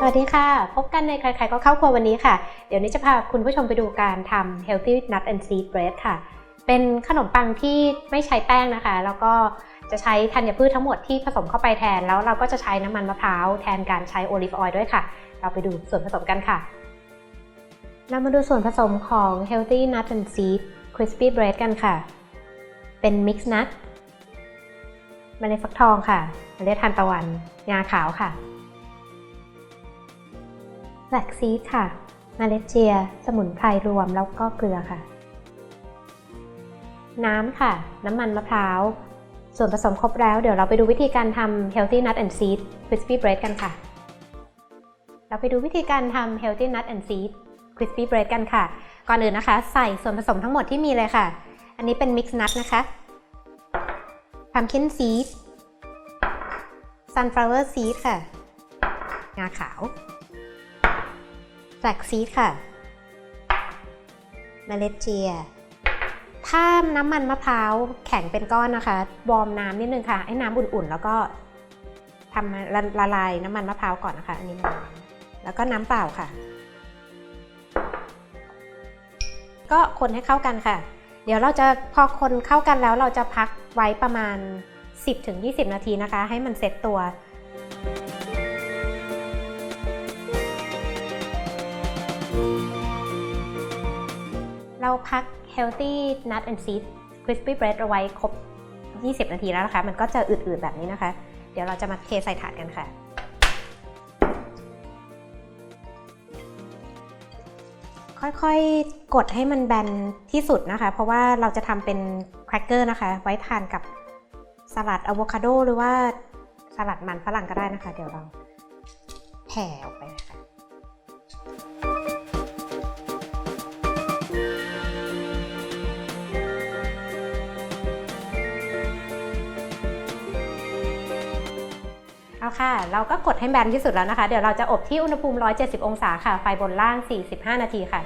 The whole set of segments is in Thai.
สวัสดีค่ะพบกันในใครๆก็เข้าครัววันนี้ค่ะเดี๋ยวนี้จะพาคุณผู้ชมไปดูการทำ Healthy Nut and Seed Bread ค่ะเป็นขนมปังที่ไม่ใช้แป้งนะคะแล้วก็จะใช้ธัญพืชทั้งหมดที่ผสมเข้าไปแทนแล้วเราก็จะใช้น้ำมันมะพร้าวแทนการใช้โอลิฟออยล์ด้วยค่ะเราไปดูส่วนผสมกันค่ะเรามาดูส่วนผสมของ Healthy Nut and Seed Crispy Bread กันค่ะเป็น Mix Nut เมล็ดฟักทองค่ะเมล็ดทานตะวันงาขาวค่ะแฟลกซีดค่ะเมล็ดเจียสมุนไพรรวมแล้วก็เกลือค่ะน้ำค่ะน้ำมันมะพร้าวส่วนผสมครบแล้วเดี๋ยวเราไปดูวิธีการทำ Healthy Nut and Seed Crispy Bread กันค่ะเราไปดูวิธีการทำ Healthy Nut and Seed Crispy Bread กันค่ะก่อนอื่นนะคะใส่ส่วนผสมทั้งหมดที่มีเลยค่ะอันนี้เป็น Mix Nut นะคะ Pumpkin Seed Sunflower Seed ค่ะงาขาวแฟลกซีดค่ะเมล็ดเจียถ้าน้ำมันมะพร้าวแข็งเป็นก้อนนะคะวอร์มน้ำนิดนึงค่ะให้น้ำอุ่นๆแล้วก็ทำละลายน้ำมันมะพร้าวก่อนนะคะอันนี้น้ำแล้วก็น้ำเปล่าค่ะก็คนให้เข้ากันค่ะเดี๋ยวเราจะพอคนเข้ากันแล้วเราจะพักไว้ประมาณ 10-20 นาทีนะคะให้มันเซ็ตตัวเราพัก Healthy Nut and Seed Crispy Bread เอาไว้ครบ 20 นาทีแล้วนะคะมันก็จะอืดๆแบบนี้นะคะเดี๋ยวเราจะมาเทใส่ถาดกันค่ะค่อยๆกดให้มันแบนที่สุดนะคะเพราะว่าเราจะทำเป็นแครกเกอร์นะคะไว้ทานกับสลัดอะโวคาโดหรือว่าสลัดมันฝรั่งก็ได้นะคะเดี๋ยวเราแผ่ออกไปค่ะเอาค่ะเราก็กดให้แบนที่สุดแล้วนะคะเดี๋ยวเราจะอบที่อุณหภูมิ170องศาค่ะไฟบนล่าง45นาทีค่ะ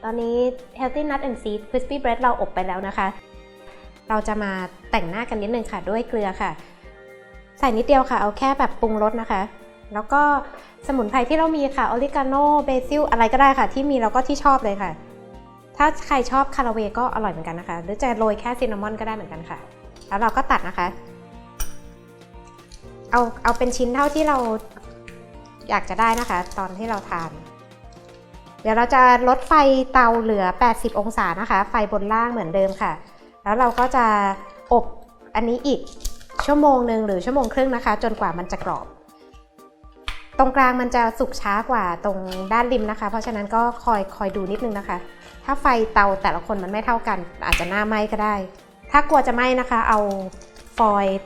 ตอนนี้ Healthy Nut and Seed Crispy Bread เราอบไปแล้วนะคะเราจะมาแต่งหน้ากันนิดนึงค่ะด้วยเกลือค่ะใส่นิดเดียวค่ะเอาแค่แบบปรุงรสนะคะแล้วก็สมุนไพรที่เรามีค่ะออริกาโนเบซิลอะไรก็ได้ค่ะที่มีแล้วก็ที่ชอบเลยค่ะถ้าใครชอบคาราเวก็อร่อยเหมือนกันนะคะหรือจะโรยแค่ซินนามอนก็ได้เหมือนกันค่ะแล้วเราก็ตัดนะคะเอาเป็นชิ้นเท่าที่เราอยากจะได้นะคะตอนที่เราทานเดี๋ยวเราจะลดไฟเตาเหลือ80องศานะคะไฟบนล่างเหมือนเดิมค่ะแล้วเราก็จะอบอันนี้อีกชั่วโมงนึงหรือชั่วโมงครึ่งนะคะจนกว่ามันจะกรอบตรงกลางมันจะสุกช้ากว่าตรงด้านริมนะคะเพราะฉะนั้นก็คอยดูนิดนึงนะคะถ้าไฟเตาแต่ละคนมันไม่เท่ากันอาจจะหน้าไหม้ก็ได้ถ้ากลัวจะไหม้นะคะเอาฟอยล์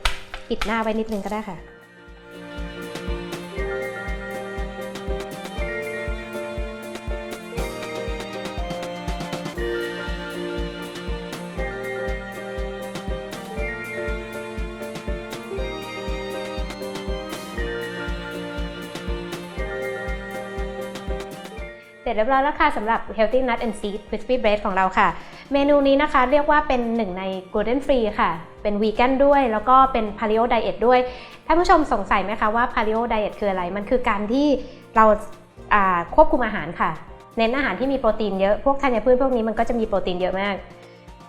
ปิดหน้าไว้นิดนึงก็ได้ค่ะเสร็จเรียบร้อยแล้วค่ะสำหรับ Healthy Nut and Seed Crispy Bread ของเราค่ะเมนูนี้นะคะเรียกว่าเป็นหนึ่งใน Gluten Free ค่ะเป็นวีแกนด้วยแล้วก็เป็น Paleo Diet ด้วยท่านผู้ชมสงสัยไหมคะว่า Paleo Diet คืออะไรมันคือการที่เราควบคุมอาหารค่ะเน้นอาหารที่มีโปรตีนเยอะพวกธัญพืชพวกนี้มันก็จะมีโปรตีนเยอะมาก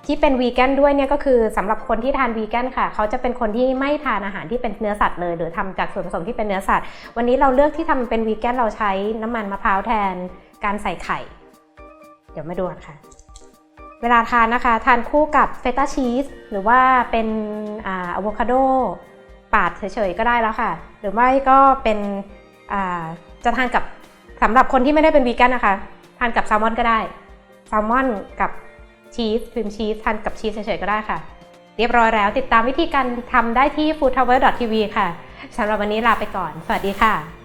ที่เป็นวีแกนด้วยเนี่ยก็คือสำหรับคนที่ทานวีแกนค่ะเขาจะเป็นคนที่ไม่ทานอาหารที่เป็นเนื้อสัตว์เลยหรือทำจากส่วนผสมที่เป็นเนื้อสัตว์วันนี้เราเลือกที่ทำเป็นวีแกนเราใช้น้ำมันมะพร้าวแทนการใส่ไข่เดี๋ยวมาดูกันค่ะเวลาทานนะคะทานคู่กับเฟต้าชีสหรือว่าเป็นอะโวคาโดปาดเฉยๆก็ได้แล้วค่ะหรือไม่ก็เป็นจะทานกับสำหรับคนที่ไม่ได้เป็นวีแกนนะคะทานกับแซลมอนก็ได้แซลมอนกับชีสครีมชีสทานกับชีสเฉยๆก็ได้ค่ะเรียบร้อยแล้วติดตามวิธีการทำได้ที่ foodtower.tv ค่ะสำหรับวันนี้ลาไปก่อนสวัสดีค่ะ